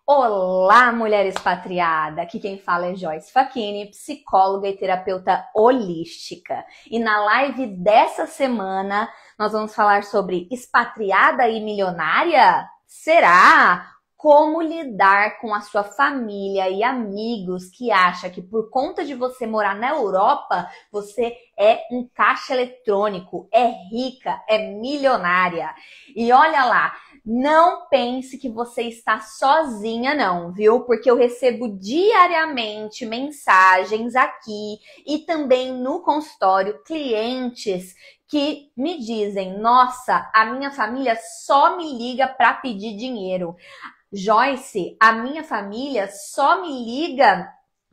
Olá, mulher expatriada! Aqui quem fala é Joyce Facchini, psicóloga e terapeuta holística. E na live dessa semana, nós vamos falar sobre expatriada e milionária? Será? Como lidar com a sua família e amigos que acham que por conta de você morar na Europa, você é um caixa eletrônico, é rica, é milionária. E olha lá, não pense que você está sozinha não, viu? Porque eu recebo diariamente mensagens aqui e também no consultório clientes que me dizem: nossa, a minha família só me liga para pedir dinheiro. Joyce, a minha família só me liga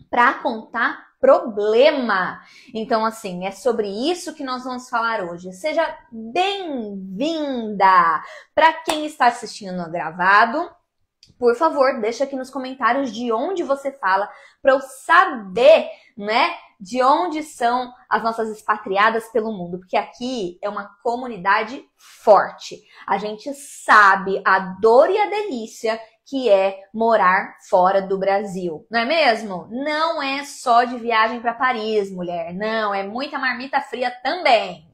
para contar problema. Então, assim, é sobre isso que nós vamos falar hoje. Seja bem-vinda! Para quem está assistindo no gravado, por favor, deixa aqui nos comentários de onde você fala para eu saber, né, de onde são as nossas expatriadas pelo mundo, porque aqui é uma comunidade forte. A gente sabe a dor e a delícia que é morar fora do Brasil, não é mesmo? Não é só de viagem para Paris, mulher, não, é muita marmita fria também.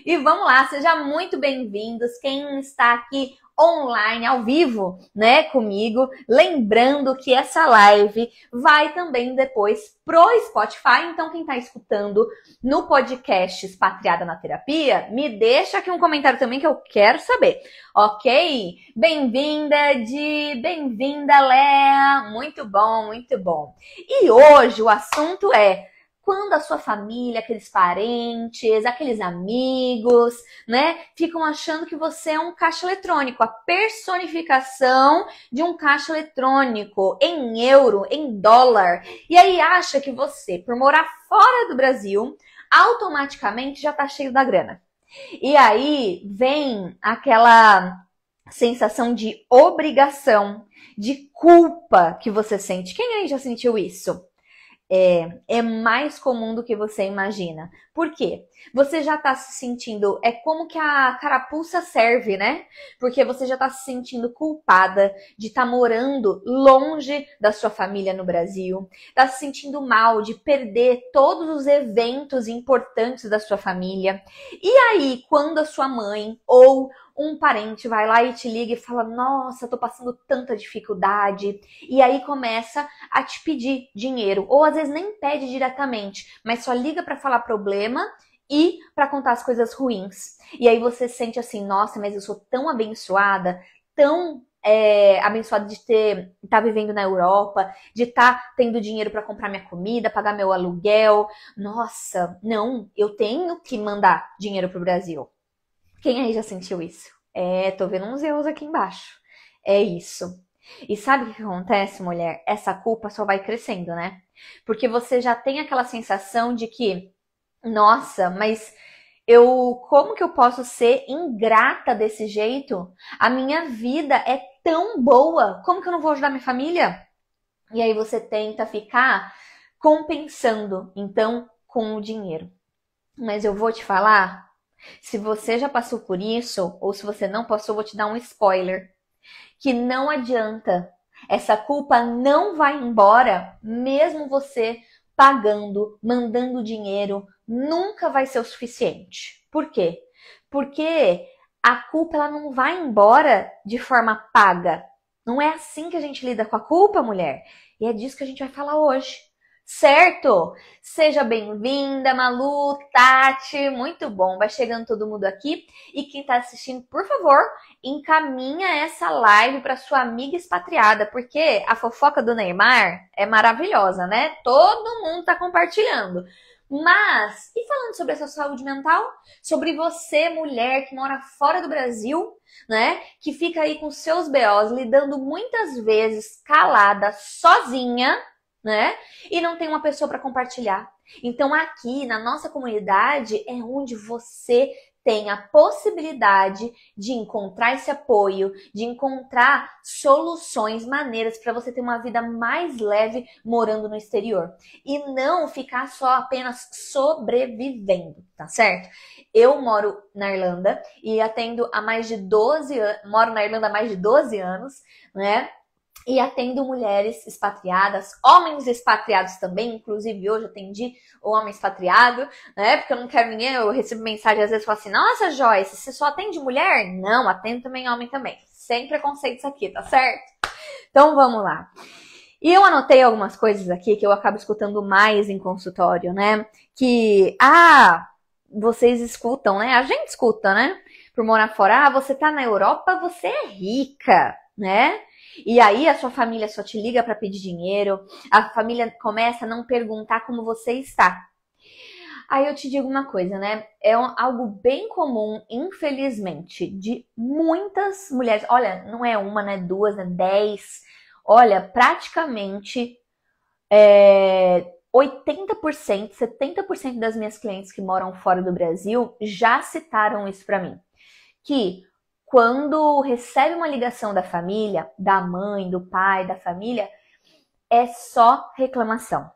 E vamos lá, sejam muito bem-vindos, quem está aqui online, ao vivo, né, comigo, lembrando que essa live vai também depois pro Spotify, então quem tá escutando no podcast Expatriada na Terapia, me deixa aqui um comentário também que eu quero saber, ok? Bem-vinda, bem-vinda, Léa, muito bom, muito bom. E hoje o assunto é quando a sua família, aqueles parentes, aqueles amigos, né, ficam achando que você é um caixa eletrônico, a personificação de um caixa eletrônico em euro, em dólar. E aí acha que você, por morar fora do Brasil, automaticamente já tá cheio da grana. E aí vem aquela sensação de obrigação, de culpa que você sente. Quem aí já sentiu isso? É mais comum do que você imagina. Por quê? Você já tá se sentindo, é como que a carapuça serve, né? Porque você já tá se sentindo culpada de estar morando longe da sua família no Brasil, tá se sentindo mal de perder todos os eventos importantes da sua família. E aí, quando a sua mãe ou um parente vai lá e te liga e fala: nossa, tô passando tanta dificuldade, e aí começa a te pedir dinheiro, ou às vezes nem pede diretamente, mas só liga para falar problema e para contar as coisas ruins. E aí você sente assim: nossa, mas eu sou tão abençoada, tão abençoada de estar vivendo na Europa, de estar tendo dinheiro para comprar minha comida, pagar meu aluguel. Nossa, não, eu tenho que mandar dinheiro pro Brasil. Quem aí já sentiu isso? Tô vendo uns erros aqui embaixo. É isso. E sabe o que acontece, mulher? Essa culpa só vai crescendo, né? Porque você já tem aquela sensação de que, nossa, mas como que eu posso ser ingrata desse jeito? A minha vida é tão boa, como que eu não vou ajudar minha família? E aí você tenta ficar compensando, então, com o dinheiro. Mas eu vou te falar, se você já passou por isso, ou se você não passou, vou te dar um spoiler. Que não adianta. Essa culpa não vai embora, mesmo você pagando, mandando dinheiro, nunca vai ser o suficiente. Por quê? Porque a culpa ela não vai embora de forma paga. Não é assim que a gente lida com a culpa, mulher. E é disso que a gente vai falar hoje. Certo? Seja bem-vinda, Malu, Tati, muito bom, vai chegando todo mundo aqui. E quem tá assistindo, por favor, encaminha essa live para sua amiga expatriada, porque a fofoca do Neymar é maravilhosa, né? Todo mundo tá compartilhando. Mas, e falando sobre a sua saúde mental? Sobre você, mulher que mora fora do Brasil, né? Que fica aí com seus BOs, lidando muitas vezes calada, sozinha, né? E não tem uma pessoa para compartilhar. Então aqui na nossa comunidade é onde você tem a possibilidade de encontrar esse apoio, de encontrar soluções, maneiras para você ter uma vida mais leve morando no exterior. E não ficar só apenas sobrevivendo, tá certo? Eu moro na Irlanda e atendo há mais de 12 anos, moro na Irlanda há mais de 12 anos, né? e atendo mulheres expatriadas, homens expatriados também, inclusive hoje atendi o homem expatriado, né? Porque eu não quero ninguém, eu recebo mensagem às vezes e falo assim, nossa, Joyce, você só atende mulher? Não, atendo também homem também. Sem preconceitos aqui, tá certo? Então vamos lá. E eu anotei algumas coisas aqui que eu acabo escutando mais em consultório, né? Que, vocês escutam, né? A gente escuta, né? Por morar fora, você tá na Europa, você é rica, né? E aí a sua família só te liga para pedir dinheiro, a família começa a não perguntar como você está. Aí eu te digo uma coisa, né? É algo bem comum, infelizmente, de muitas mulheres. Olha, não é uma, né? Duas, né? 10. Olha, praticamente 80%, 70% das minhas clientes que moram fora do Brasil já citaram isso para mim. Que quando recebe uma ligação da família, da mãe, do pai, da família, é só reclamação.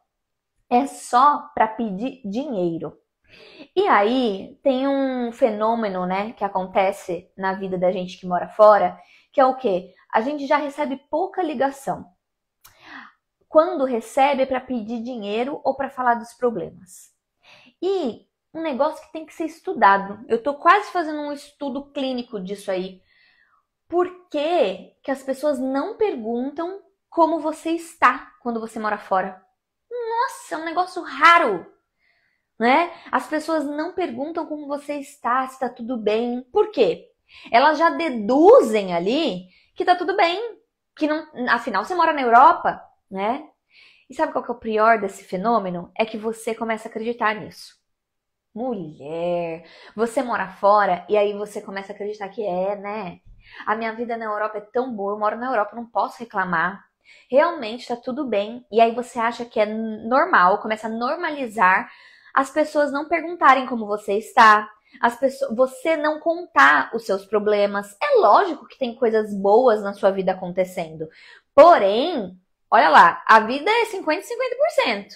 É só para pedir dinheiro. E aí tem um fenômeno, né, que acontece na vida da gente que mora fora, que é o quê? A gente já recebe pouca ligação. Quando recebe é para pedir dinheiro ou para falar dos problemas. E um negócio que tem que ser estudado. Eu tô quase fazendo um estudo clínico disso aí. Por que que as pessoas não perguntam como você está quando você mora fora? Nossa, é um negócio raro, né? As pessoas não perguntam como você está, se está tudo bem. Por quê? Elas já deduzem ali que tá tudo bem, que não, afinal você mora na Europa, né? E sabe qual que é o pior desse fenômeno? É que você começa a acreditar nisso. Mulher, você mora fora e aí você começa a acreditar que né? A minha vida na Europa é tão boa, eu moro na Europa, não posso reclamar. Realmente tá tudo bem. E aí você acha que é normal, começa a normalizar as pessoas não perguntarem como você está, você não contar os seus problemas. É lógico que tem coisas boas na sua vida acontecendo. Porém, olha lá, a vida é 50% e 50%.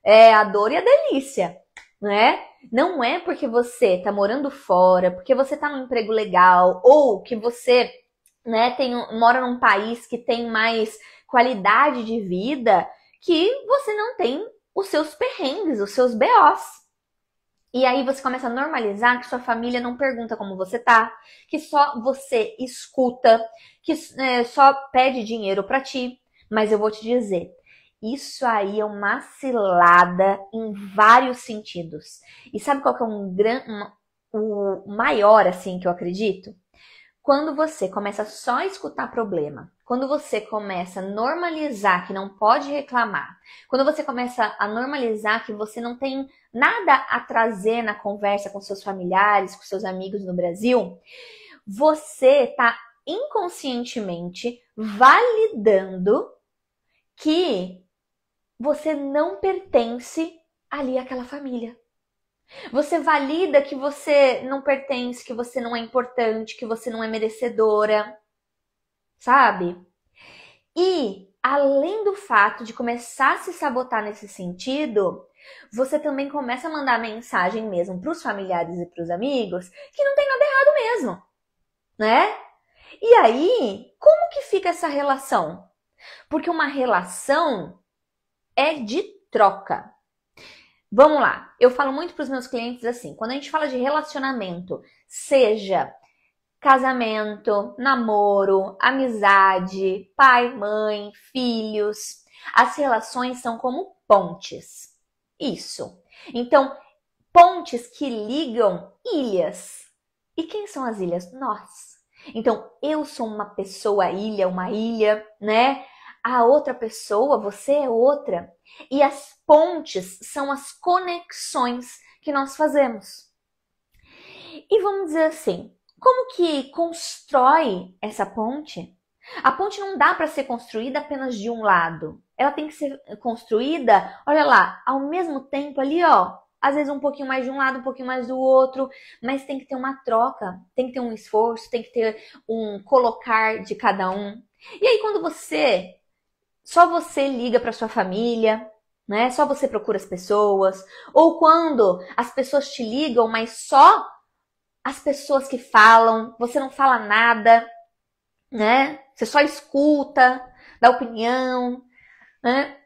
É a dor e a delícia, né? Não é porque você tá morando fora, porque você tá num emprego legal, ou que você, né, mora num país que tem mais qualidade de vida, que você não tem os seus perrengues, os seus BOs. E aí você começa a normalizar que sua família não pergunta como você tá, que só você escuta, que só pede dinheiro pra ti. Mas eu vou te dizer, isso aí é uma cilada em vários sentidos. E sabe qual que é o maior, assim, que eu acredito? Quando você começa só a escutar problema, quando você começa a normalizar que não pode reclamar, quando você começa a normalizar que você não tem nada a trazer na conversa com seus familiares, com seus amigos no Brasil, você está inconscientemente validando que você não pertence ali àquela família. Você valida que você não pertence, que você não é importante, que você não é merecedora, sabe? E, além do fato de começar a se sabotar nesse sentido, você também começa a mandar mensagem mesmo para os familiares e para os amigos que não tem nada errado mesmo, né? E aí, como que fica essa relação? Porque uma relação é de troca. Vamos lá, eu falo muito para os meus clientes assim, quando a gente fala de relacionamento, seja casamento, namoro, amizade, pai, mãe, filhos, as relações são como pontes. Isso. Então, pontes que ligam ilhas. E quem são as ilhas? Nós. Então, eu sou uma pessoa ilha, uma ilha, né? A outra pessoa, você é outra. E as pontes são as conexões que nós fazemos. E vamos dizer assim, como que constrói essa ponte? A ponte não dá para ser construída apenas de um lado. Ela tem que ser construída, olha lá, ao mesmo tempo ali, ó. Às vezes um pouquinho mais de um lado, um pouquinho mais do outro, mas tem que ter uma troca, tem que ter um esforço, tem que ter um colocar de cada um. E aí quando só você liga para sua família, né? Só você procura as pessoas, ou quando as pessoas te ligam, mas só as pessoas que falam, você não fala nada, né? Você só escuta, dá opinião, né?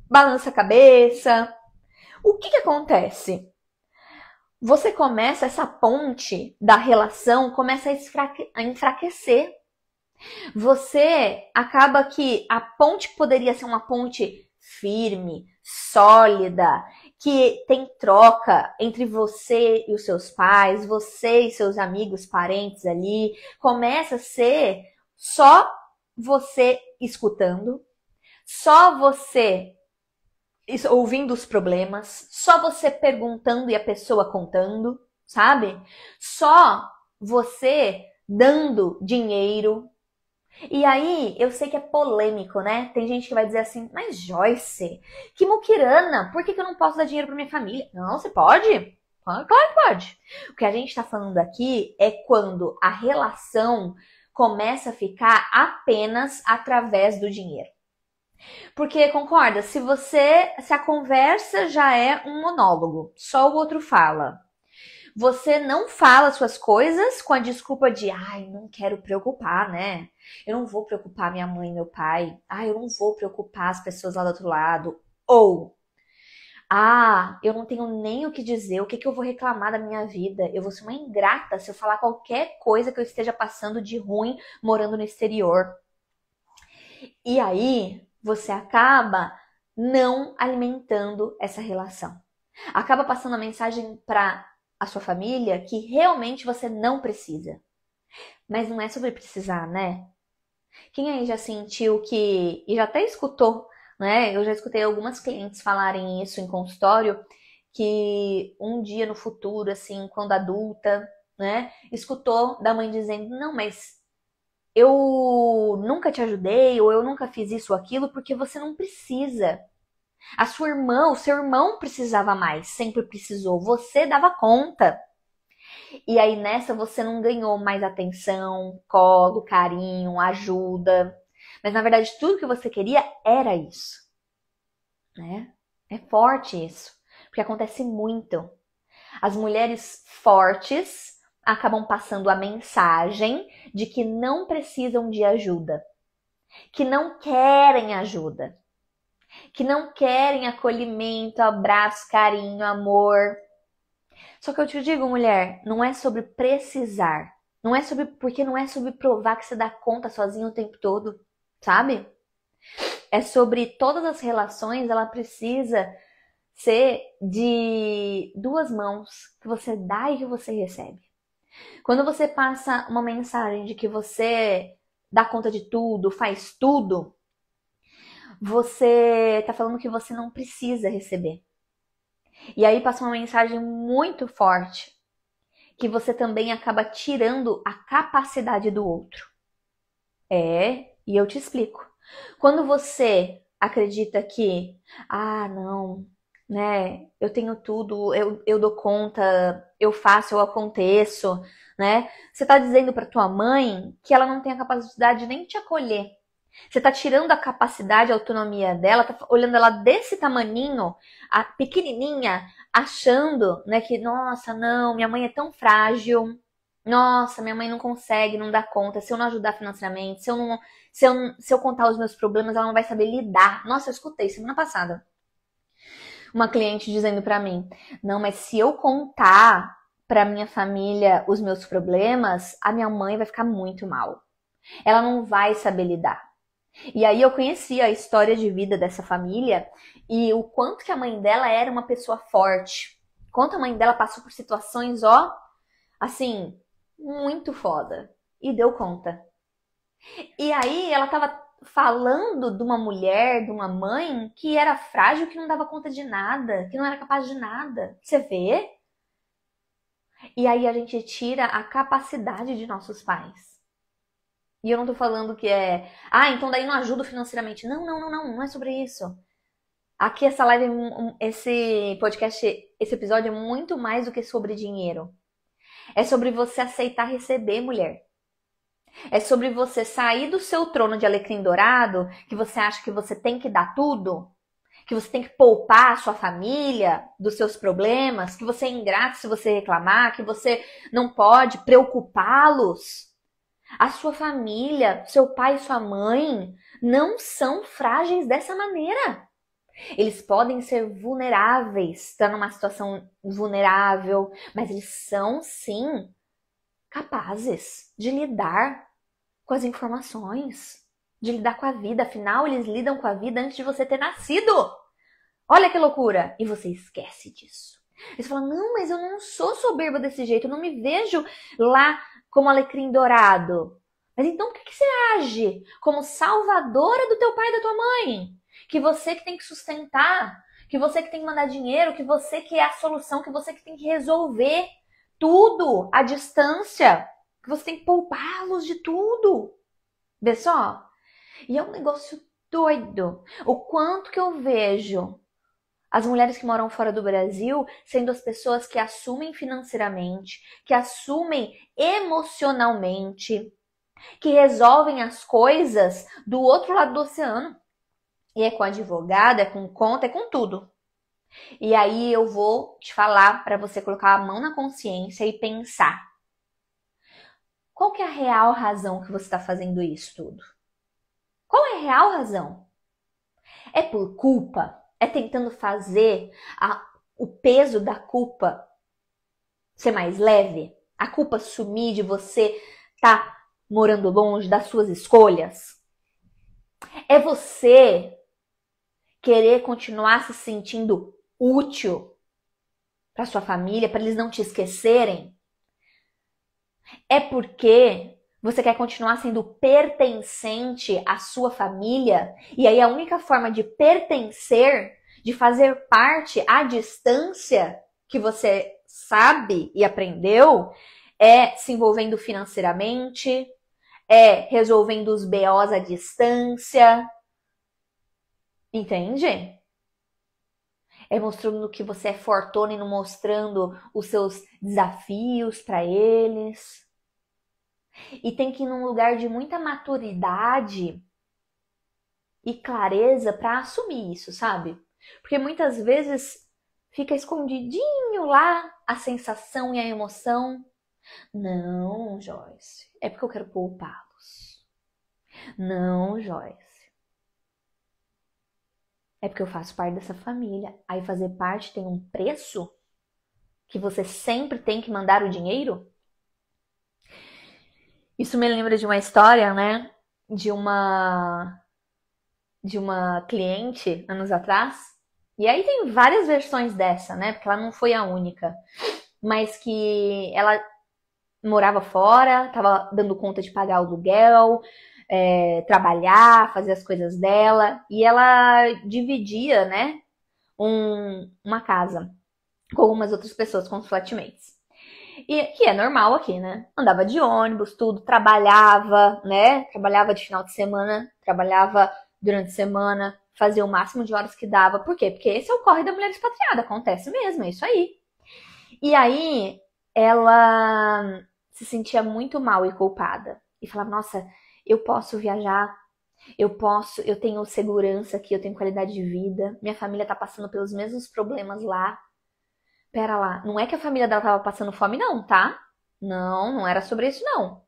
Balança a cabeça. O que acontece? Você começa, essa ponte da relação começa a enfraquecer. Você acaba que a ponte que poderia ser uma ponte firme, sólida, que tem troca entre você e os seus pais, você e seus amigos, parentes ali, começa a ser só você escutando, só você ouvindo os problemas, só você perguntando e a pessoa contando, sabe? Só você dando dinheiro. E aí, eu sei que é polêmico, né? Tem gente que vai dizer assim, mas Joyce, que muquirana, por que eu não posso dar dinheiro pra minha família? Não, você pode? Claro que pode. O que a gente tá falando aqui é quando a relação começa a ficar apenas através do dinheiro. Porque, concorda, se a conversa já é um monólogo, só o outro fala. Você não fala suas coisas com a desculpa de, não quero preocupar, né? Eu não vou preocupar minha mãe e meu pai. Eu não vou preocupar as pessoas lá do outro lado. Ou, eu não tenho nem o que dizer, o que eu vou reclamar da minha vida? Eu vou ser uma ingrata se eu falar qualquer coisa que eu esteja passando de ruim morando no exterior. E aí, você acaba não alimentando essa relação. Acaba passando a mensagem para a sua família que realmente você não precisa. Mas não é sobre precisar, né? Quem aí já sentiu que, e já até escutou, né? Eu já escutei algumas clientes falarem isso em consultório, que um dia no futuro, assim, quando adulta, né? Escutou da mãe dizendo, não, mas eu nunca te ajudei, ou eu nunca fiz isso ou aquilo, porque você não precisa. A sua irmã, o seu irmão precisava mais, sempre precisou. Você dava conta. E aí nessa você não ganhou mais atenção, colo, carinho, ajuda. Mas na verdade tudo que você queria era isso, né? É forte isso, porque acontece muito. As mulheres fortes acabam passando a mensagem de que não precisam de ajuda, que não querem ajuda, que não querem acolhimento, abraço, carinho, amor. Só que eu te digo, mulher, não é sobre precisar. Porque não é sobre provar que você dá conta sozinho o tempo todo, sabe? É sobre todas as relações, ela precisa ser de duas mãos, que você dá e que você recebe. Quando você passa uma mensagem de que você dá conta de tudo, faz tudo, você tá falando que você não precisa receber. E aí passa uma mensagem muito forte, que você também acaba tirando a capacidade do outro. E eu te explico. Quando você acredita que, não, né, eu tenho tudo, eu dou conta, eu faço, eu aconteço, né? Você tá dizendo pra tua mãe que ela não tem a capacidade nem de te acolher. Você tá tirando a capacidade, a autonomia dela, tá olhando ela desse tamaninho, a pequenininha, achando, né, que, nossa, não, minha mãe é tão frágil. Nossa, minha mãe não consegue, não dá conta. Se eu não ajudar financeiramente, se eu contar os meus problemas, ela não vai saber lidar. Nossa, eu escutei semana passada uma cliente dizendo pra mim, não, mas se eu contar pra minha família os meus problemas, a minha mãe vai ficar muito mal. Ela não vai saber lidar. E aí eu conheci a história de vida dessa família e o quanto que a mãe dela era uma pessoa forte. Quanto a mãe dela passou por situações, assim, muito foda. E deu conta. E aí ela tava falando de uma mulher, de uma mãe que era frágil, que não dava conta de nada, que não era capaz de nada. Você vê? E aí a gente tira a capacidade de nossos pais. E eu não tô falando que então daí não ajudo financeiramente. Não é sobre isso. Aqui essa live, esse podcast, esse episódio é muito mais do que sobre dinheiro. É sobre você aceitar receber, mulher. É sobre você sair do seu trono de alecrim dourado, que você acha que você tem que dar tudo, que você tem que poupar a sua família dos seus problemas, que você é ingrato se você reclamar, que você não pode preocupá-los. A sua família, seu pai e sua mãe, não são frágeis dessa maneira. Eles podem ser vulneráveis, estar numa situação vulnerável, mas eles são, sim, capazes de lidar com as informações, de lidar com a vida. Afinal, eles lidam com a vida antes de você ter nascido. Olha que loucura! E você esquece disso. Eles falam, não, mas eu não sou soberba desse jeito, eu não me vejo lá como alecrim dourado. Mas então por que você age como salvadora do teu pai e da tua mãe? Que você que tem que sustentar, que você que tem que mandar dinheiro, que você que é a solução, que você que tem que resolver tudo à distância, que você tem que poupá-los de tudo. Vê só? E é um negócio doido. O quanto que eu vejo as mulheres que moram fora do Brasil sendo as pessoas que assumem financeiramente, que assumem emocionalmente, que resolvem as coisas do outro lado do oceano. E é com advogado, é com conta, é com tudo. E aí eu vou te falar para você colocar a mão na consciência e pensar. Qual que é a real razão que você está fazendo isso tudo? Qual é a real razão? É por culpa? É tentando fazer o peso da culpa ser mais leve? A culpa sumir de você estar morando longe das suas escolhas? É você querer continuar se sentindo útil para sua família, para eles não te esquecerem? É porque você quer continuar sendo pertencente à sua família? E aí a única forma de pertencer, de fazer parte à distância que você sabe e aprendeu, é se envolvendo financeiramente, é resolvendo os BOs à distância. Entende? É mostrando que você é fortuna e não mostrando os seus desafios para eles. E tem que ir num lugar de muita maturidade e clareza para assumir isso, sabe? Porque muitas vezes fica escondidinho lá a sensação e a emoção. Não, Joyce, é porque eu quero poupá-los. Não, Joyce, é porque eu faço parte dessa família. Aí fazer parte tem um preço que você sempre tem que mandar o dinheiro? Isso me lembra de uma história, né? De uma cliente anos atrás. E aí tem várias versões dessa, né? Porque ela não foi a única. Mas que ela morava fora, tava dando conta de pagar o aluguel, trabalhar, fazer as coisas dela. E ela dividia, né? Uma casa com algumas outras pessoas, com os flatmates. E que é normal aqui, né? Andava de ônibus, tudo, trabalhava, né? Trabalhava de final de semana, trabalhava durante a semana, fazia o máximo de horas que dava. Por quê? Porque esse é o corre da mulher expatriada, acontece mesmo, é isso aí. E aí, ela se sentia muito mal e culpada. E falava, nossa, eu posso viajar, eu tenho segurança aqui, eu tenho qualidade de vida, minha família tá passando pelos mesmos problemas lá. Pera lá, não é que a família dela tava passando fome não, tá? Não, não era sobre isso não.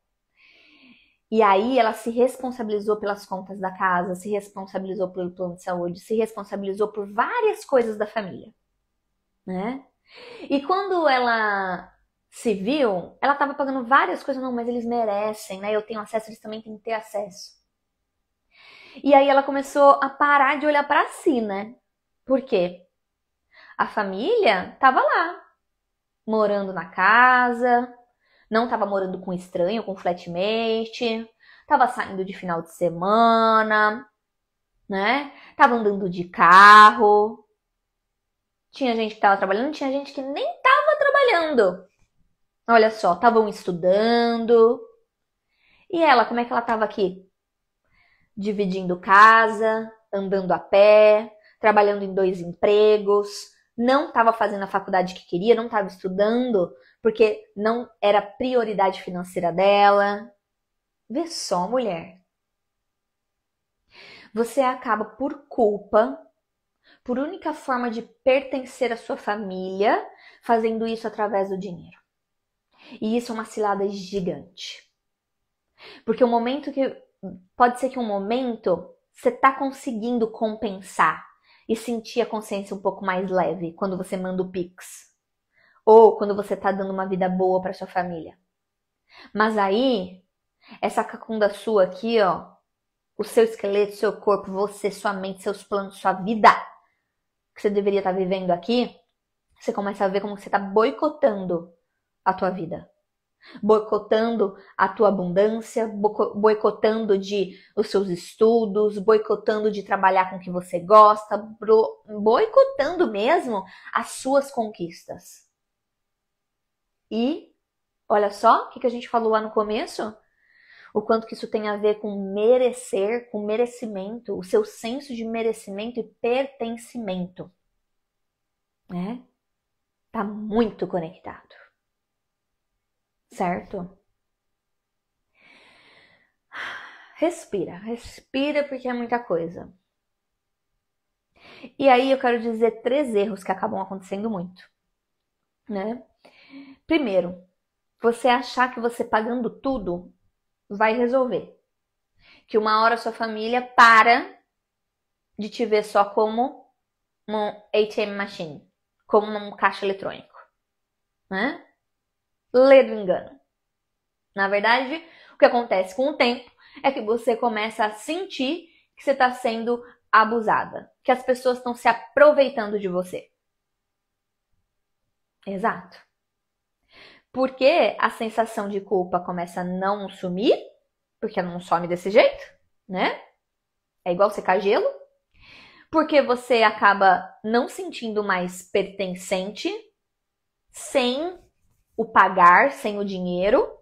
E aí ela se responsabilizou pelas contas da casa, se responsabilizou pelo plano de saúde, se responsabilizou por várias coisas da família, né? E quando ela se viu, ela tava pagando várias coisas, não, mas eles merecem, né? Eu tenho acesso, eles também têm que ter acesso. E aí ela começou a parar de olhar pra si, né? Por quê? A família tava lá, morando na casa, não tava morando com estranho, com flatmate, tava saindo de final de semana, né? Tava andando de carro. Tinha gente que tava trabalhando, tinha gente que nem tava trabalhando. Olha só, estavam estudando. E ela, como é que ela tava aqui? Dividindo casa, andando a pé, trabalhando em 2 empregos, não estava fazendo a faculdade que queria, não estava estudando, porque não era prioridade financeira dela. Vê só, mulher. Você acaba por culpa, por única forma de pertencer à sua família, fazendo isso através do dinheiro. E isso é uma cilada gigante. Porque o momento que... Pode ser que um momento Você tá conseguindo compensar e sentir a consciência um pouco mais leve quando você manda o Pix? Ou quando você tá dando uma vida boa para sua família? Mas aí, essa cacunda sua aqui, ó, o seu esqueleto, seu corpo, você, sua mente, seus planos, sua vida, que você deveria estar vivendo aqui, você começa a ver como você está boicotando a tua vida. Boicotando a tua abundância, boicotando os seus estudos, boicotando de trabalhar com o que você gosta, boicotando mesmo as suas conquistas. E, olha só, o que a gente falou lá no começo? O quanto que isso tem a ver com merecer, com merecimento, o seu senso de merecimento e pertencimento, né? Tá muito conectado, certo? Respira porque é muita coisa. E aí eu quero dizer 3 erros que acabam acontecendo muito, né? Primeiro, você achar que você pagando tudo vai resolver. Que uma hora sua família para de te ver só como um ATM machine, como um caixa eletrônico, né? Ledo engano. Na verdade, o que acontece com o tempo é que você começa a sentir que você está sendo abusada, que as pessoas estão se aproveitando de você. Exato. Porque a sensação de culpa começa a não sumir, porque ela não some desse jeito, né? É igual secar gelo. Porque você acaba não sentindo mais pertencente sem o pagar, sem o dinheiro.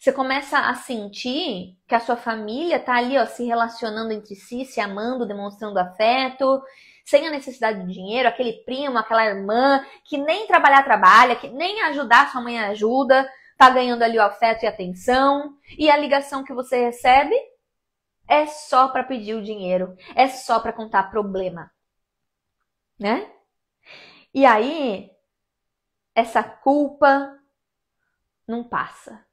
Você começa a sentir que a sua família tá ali, ó, se relacionando entre si, se amando, demonstrando afeto, sem a necessidade de dinheiro, aquele primo, aquela irmã que nem trabalha, que nem ajudar sua mãe ajuda, tá ganhando ali o afeto e atenção, e a ligação que você recebe é só para pedir o dinheiro, é só para contar problema, né? E aí, essa culpa não passa.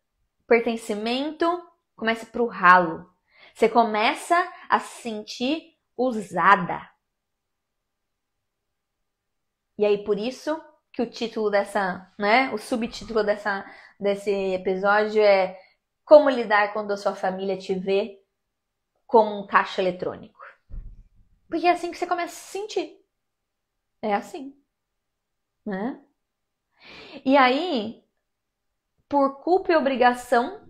Pertencimento começa pro ralo. Você começa a se sentir usada. E aí, por isso que o título dessa, né, o subtítulo desse episódio é Como lidar quando a sua família te vê como um caixa eletrônico. Porque é assim que você começa a se sentir. É assim, né? E aí, por culpa e obrigação,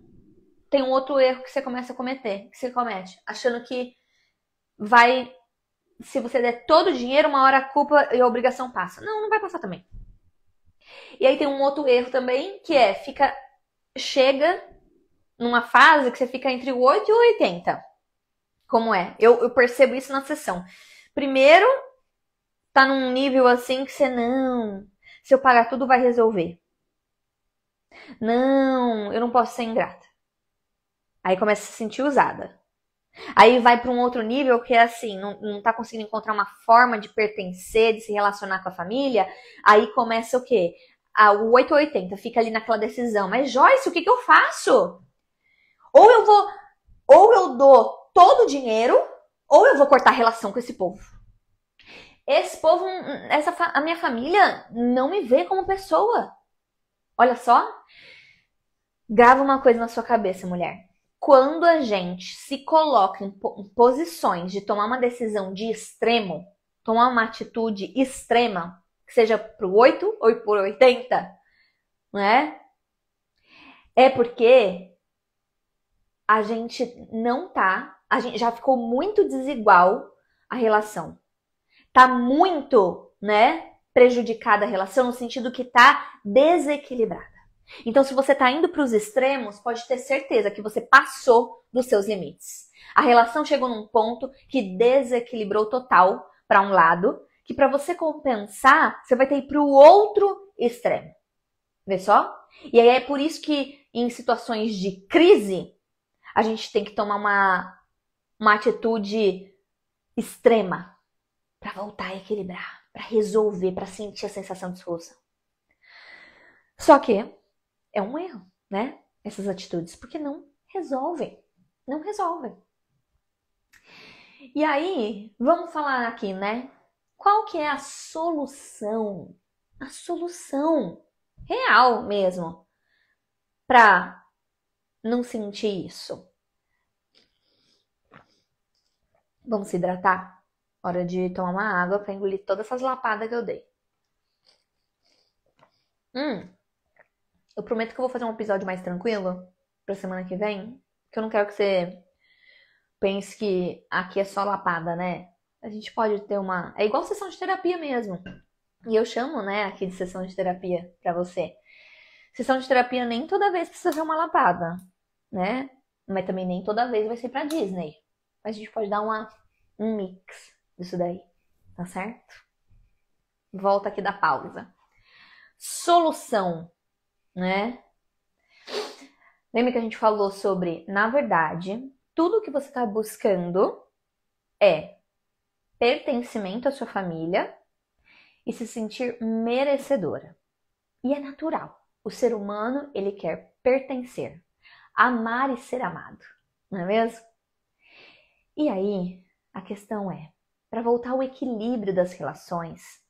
tem um outro erro que você começa a cometer, que você comete, achando que vai, se você der todo o dinheiro, uma hora a culpa e a obrigação passa. Não, não vai passar também. E aí tem um outro erro também, que é, chega numa fase que você fica entre o 8 e o 80. Como é? Eu percebo isso na sessão. Primeiro, tá num nível assim que você, não, se eu pagar tudo vai resolver. Não, eu não posso ser ingrata. Aí começa a se sentir usada. Aí vai para um outro nível que é assim, não tá conseguindo encontrar uma forma de pertencer, de se relacionar com a família. Aí começa o quê? O 880 fica ali naquela decisão. Mas Joyce, o que eu faço? Ou eu dou todo o dinheiro, ou eu vou cortar a relação com esse povo. Esse povo, a minha família não me vê como pessoa. Olha só. Grava uma coisa na sua cabeça, mulher. Quando a gente se coloca em posições de tomar uma decisão de extremo, tomar uma atitude extrema, que seja pro 8 ou pro 80, né? É porque a gente já ficou muito desigual a relação. Tá muito, né, prejudicada a relação no sentido que tá desequilibrada. Então, se você tá indo para os extremos, pode ter certeza que você passou dos seus limites. A relação chegou num ponto que desequilibrou total para um lado, que para você compensar, você vai ter que ir para o outro extremo. Vê só? E aí é por isso que em situações de crise, a gente tem que tomar uma atitude extrema para voltar a equilibrar, para resolver, para sentir a sensação de solução. Só que é um erro, né? Essas atitudes, porque não resolvem. Não resolvem. E aí, vamos falar aqui, né? Qual que é a solução? A solução real mesmo para não sentir isso. Vamos se hidratar? Hora de tomar uma água para engolir todas essas lapadas que eu dei. Eu prometo que eu vou fazer um episódio mais tranquilo pra semana que vem, que eu não quero que você pense que aqui é só lapada, né? A gente pode ter uma... É igual sessão de terapia mesmo. E eu chamo, né, aqui de sessão de terapia pra você. Sessão de terapia nem toda vez precisa ser uma lapada, né? Mas também nem toda vez vai ser pra Disney. Mas a gente pode dar um mix disso daí, tá certo? Volta aqui da pausa. Solução, né? Lembra que a gente falou sobre, na verdade, tudo que você está buscando é pertencimento à sua família e se sentir merecedora. E é natural. O ser humano, ele quer pertencer, amar e ser amado, não é mesmo? E aí, a questão é, para voltar ao equilíbrio das relações,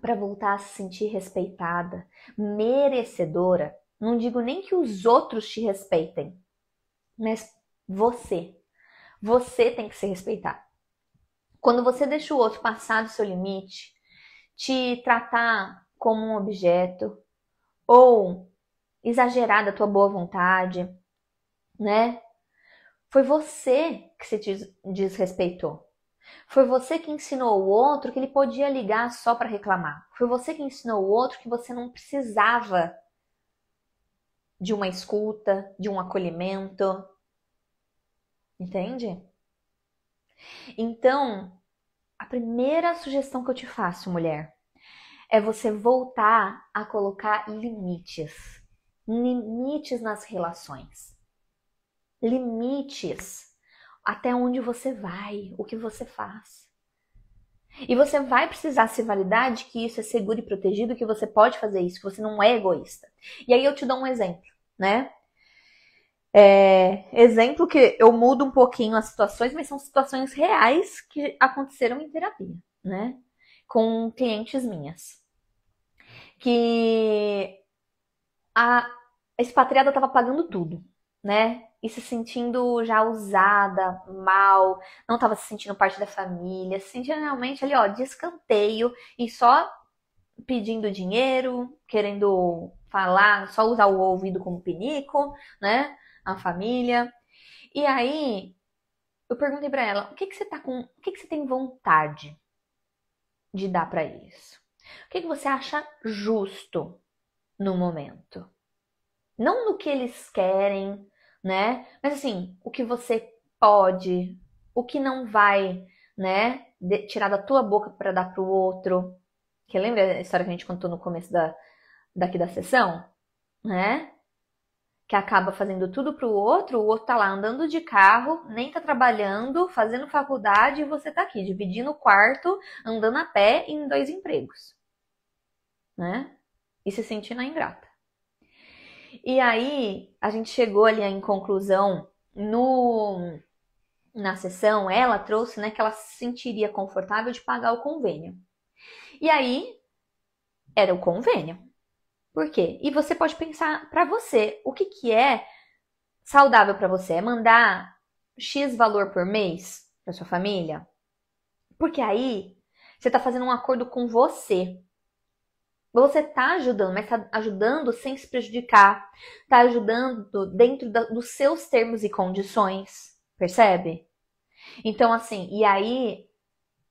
para voltar a se sentir respeitada, merecedora, não digo nem que os outros te respeitem, mas você tem que se respeitar. Quando você deixa o outro passar do seu limite, te tratar como um objeto, ou exagerar da tua boa vontade, né? Foi você que se desrespeitou. Foi você que ensinou o outro que ele podia ligar só para reclamar. Foi você que ensinou o outro que você não precisava de uma escuta, de um acolhimento. Entende? Então, a primeira sugestão que eu te faço, mulher, é você voltar a colocar limites. Limites nas relações. Limites. Até onde você vai, o que você faz. E você vai precisar se validar de que isso é seguro e protegido, que você pode fazer isso, que você não é egoísta. E aí eu te dou um exemplo, né? Exemplo que eu mudo um pouquinho as situações, mas são situações reais que aconteceram em terapia, né? Com clientes minhas. Que a expatriada estava pagando tudo, né? E se sentindo já usada, mal, não estava se sentindo parte da família, se sentindo realmente ali, ó, de escanteio e só pedindo dinheiro, querendo falar, só usar o ouvido como pinico, né? A família. E aí, eu perguntei pra ela, o que você tem vontade de dar pra eles? O que você acha justo no momento? Não no que eles querem, né? Mas assim, o que você pode, o que não vai, né, tirar da tua boca para dar pro outro. Que lembra a história que a gente contou no começo daqui da sessão, né? Que acaba fazendo tudo pro outro, o outro tá lá andando de carro, nem tá trabalhando, fazendo faculdade e você tá aqui dividindo o quarto, andando a pé em 2 empregos, né? E se sentindo a ingrata. E aí, a gente chegou ali em conclusão na sessão, ela trouxe, né, que ela se sentiria confortável de pagar o convênio. E aí, era o convênio. Por quê? E você pode pensar para você, o que é saudável para você? É mandar X valor por mês para sua família? Porque aí, você tá fazendo um acordo com você. Você tá ajudando, mas tá ajudando sem se prejudicar. Tá ajudando dentro dos seus termos e condições. Percebe? Então, assim, e aí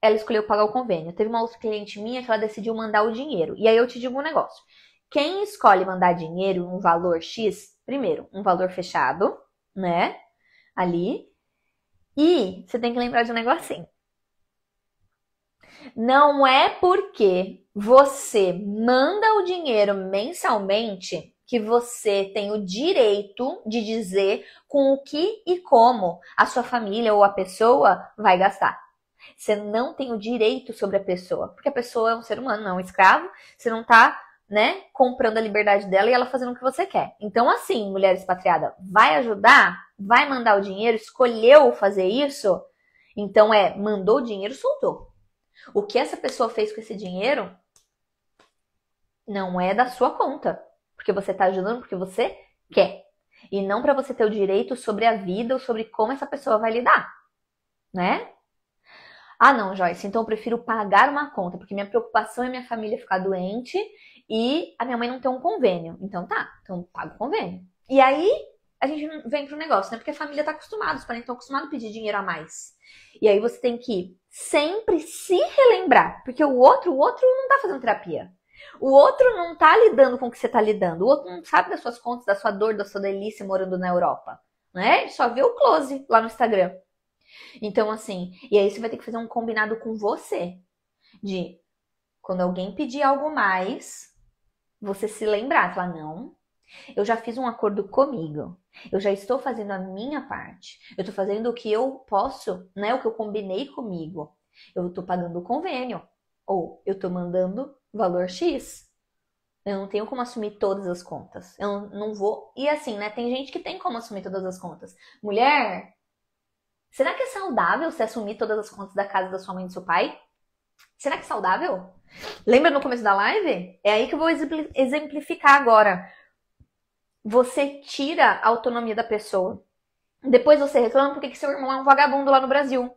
ela escolheu pagar o convênio. Teve uma outra cliente minha que ela decidiu mandar o dinheiro. E aí eu te digo um negócio. Quem escolhe mandar dinheiro, um valor X, primeiro, um valor fechado, né? Ali. E você tem que lembrar de um negocinho. Não é porque você manda o dinheiro mensalmente que você tem o direito de dizer com o que e como a sua família ou a pessoa vai gastar. Você não tem o direito sobre a pessoa, porque a pessoa é um ser humano, não é um escravo. Você não tá, né, comprando a liberdade dela e ela fazendo o que você quer. Então, assim, mulher expatriada, vai ajudar? Vai mandar o dinheiro? Escolheu fazer isso? Então mandou o dinheiro, soltou. O que essa pessoa fez com esse dinheiro não é da sua conta, porque você tá ajudando porque você quer. E não para você ter o direito sobre a vida ou sobre como essa pessoa vai lidar, né? Ah, não, Joyce, então eu prefiro pagar uma conta, porque minha preocupação é minha família ficar doente e a minha mãe não ter um convênio. Então tá, então paga o convênio. E aí a gente vem pro negócio, né? Porque a família tá acostumada, os parentes estão acostumados a pedir dinheiro a mais. E aí você tem que sempre se relembrar, porque o outro não tá fazendo terapia. O outro não tá lidando com o que você tá lidando. O outro não sabe das suas contas, da sua dor, da sua delícia morando na Europa, né? Ele só vê o close lá no Instagram. Então, assim, e aí você vai ter que fazer um combinado com você. De, quando alguém pedir algo mais, você se lembrar. Falar, não, eu já fiz um acordo comigo. Eu já estou fazendo a minha parte. Eu estou fazendo o que eu posso, né? O que eu combinei comigo. Eu estou pagando o convênio. Ou eu estou mandando valor X. Eu não tenho como assumir todas as contas. Eu não vou... E assim, né? Tem gente que tem como assumir todas as contas. Mulher... Será que é saudável você assumir todas as contas da casa da sua mãe e do seu pai? Será que é saudável? Lembra no começo da live? É aí que eu vou exemplificar agora. Você tira a autonomia da pessoa. Depois você reclama porque seu irmão é um vagabundo lá no Brasil.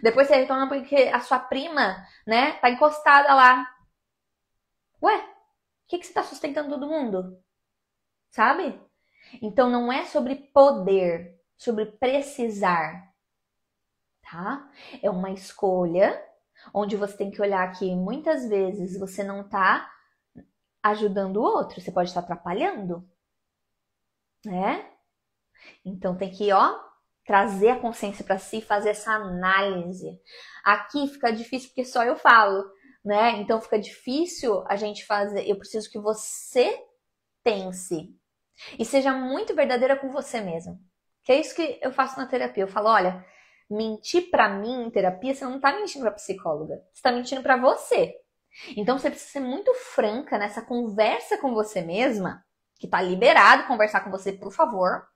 Depois você reclama porque a sua prima, né, tá encostada lá. Ué, o que você tá sustentando todo mundo? Sabe? Então não é sobre poder, sobre precisar. Tá? É uma escolha onde você tem que olhar que muitas vezes você não tá ajudando o outro, você pode estar atrapalhando, né? Então tem que, trazer a consciência para si, fazer essa análise. Aqui fica difícil porque só eu falo, né? Então fica difícil a gente fazer. Eu preciso que você pense e seja muito verdadeira com você mesmo. Que é isso que eu faço na terapia. Eu falo, olha, mentir pra mim em terapia, você não tá mentindo pra psicóloga. Você tá mentindo pra você. Então você precisa ser muito franca nessa conversa com você mesma, que tá liberado conversar com você, por favor,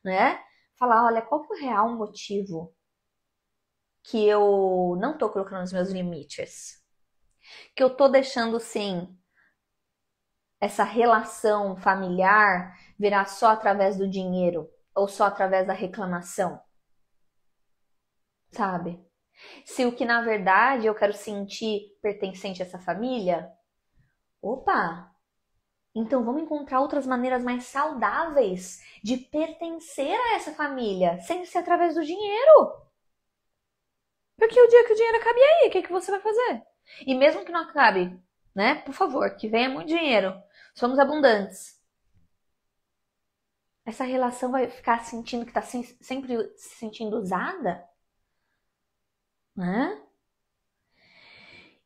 né? Falar, olha, qual que é o real motivo que eu não tô colocando os meus limites? Que eu tô deixando, sim, essa relação familiar virar só através do dinheiro ou só através da reclamação? Sabe? Se o que na verdade eu quero sentir pertencente a essa família, opa! Então vamos encontrar outras maneiras mais saudáveis de pertencer a essa família, sem ser através do dinheiro. Porque o dia que o dinheiro acabe aí, o que você vai fazer? E mesmo que não acabe, né? Por favor, que venha muito dinheiro. Somos abundantes. Essa relação vai ficar sentindo que está sempre se sentindo usada? Né?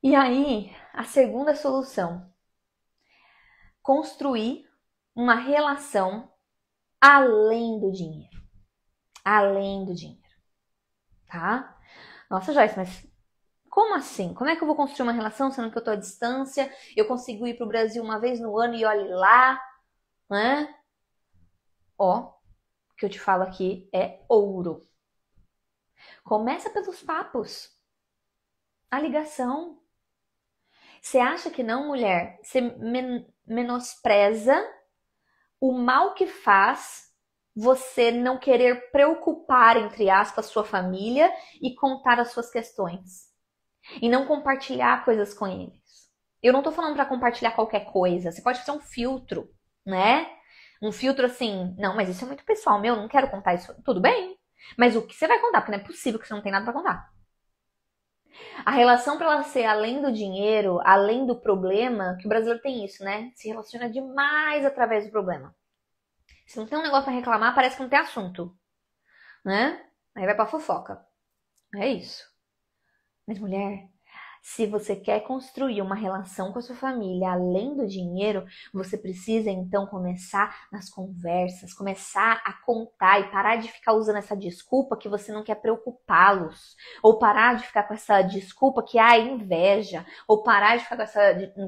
E aí, a segunda solução. Construir uma relação além do dinheiro. Além do dinheiro. Tá? Nossa, Joyce, mas como assim? Como é que eu vou construir uma relação sendo que eu tô à distância? Eu consigo ir pro Brasil uma vez no ano e olhe lá, né? O que eu te falo aqui é ouro. Começa pelos papos. A ligação. Você acha que não, mulher? Você menospreza o mal que faz você não querer preocupar, entre aspas, sua família e contar as suas questões. E não compartilhar coisas com eles. Eu não tô falando para compartilhar qualquer coisa. Você pode fazer um filtro, né? Um filtro assim, não, mas isso é muito pessoal, meu, não quero contar isso. Tudo bem. Mas o que você vai contar? Porque não é possível que você não tenha nada para contar. A relação para ela ser além do dinheiro, além do problema, que o brasileiro tem isso, né? Se relaciona demais através do problema. Se não tem um negócio para reclamar, parece que não tem assunto, né? Aí vai pra fofoca. É isso. Mas mulher, se você quer construir uma relação com a sua família além do dinheiro, você precisa então começar nas conversas, começar a contar e parar de ficar usando essa desculpa que você não quer preocupá-los, ou parar de ficar com essa desculpa que há inveja, ou parar de ficar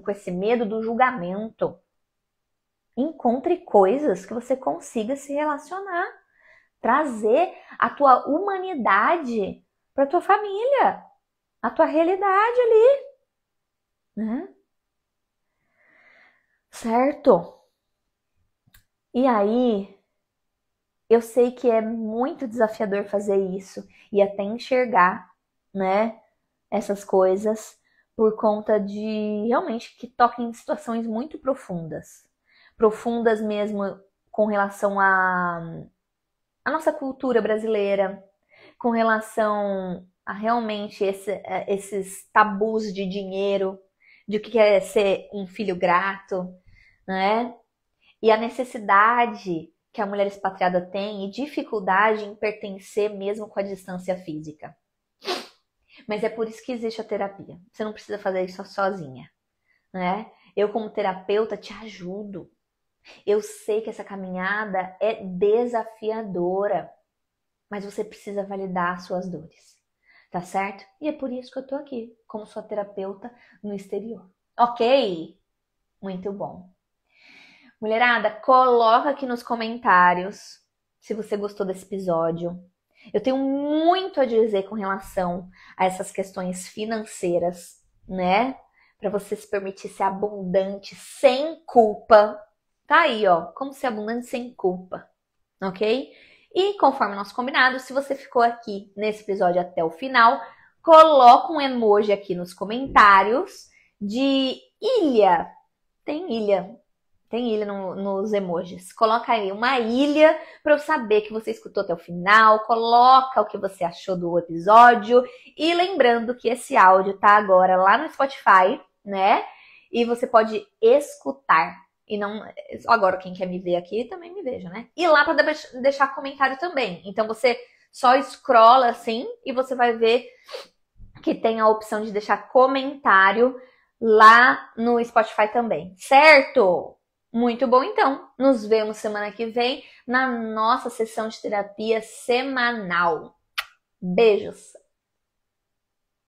com esse medo do julgamento. Encontre coisas que você consiga se relacionar, trazer a tua humanidade para tua família, a tua realidade ali, né? Certo? E aí, eu sei que é muito desafiador fazer isso e até enxergar, né, essas coisas por conta de realmente que toquem em situações muito profundas. Profundas mesmo com relação à nossa cultura brasileira, com relação a realmente esses tabus de dinheiro, de o que é ser um filho grato, né? E a necessidade que a mulher expatriada tem e dificuldade em pertencer mesmo com a distância física. Mas é por isso que existe a terapia. Você não precisa fazer isso sozinha, né? Eu, como terapeuta, te ajudo. Eu sei que essa caminhada é desafiadora, mas você precisa validar as suas dores, tá certo? E é por isso que eu tô aqui, como sua terapeuta no exterior. Ok? Muito bom. Mulherada, coloca aqui nos comentários se você gostou desse episódio. Eu tenho muito a dizer com relação a essas questões financeiras, né? Para você se permitir ser abundante sem culpa. Tá aí, ó, como ser abundante sem culpa, ok? E conforme nosso combinado, se você ficou aqui nesse episódio até o final, coloca um emoji aqui nos comentários de ilha. Tem ilha nos emojis. Coloca aí uma ilha para eu saber que você escutou até o final. Coloca o que você achou do episódio. E lembrando que esse áudio tá agora lá no Spotify, né? E você pode escutar. E não. Agora, quem quer me ver aqui também me veja, né? E lá para deixar comentário também. Então você só scrolla assim e você vai ver que tem a opção de deixar comentário lá no Spotify também, certo? Muito bom, então. Nos vemos semana que vem na nossa sessão de terapia semanal. Beijos!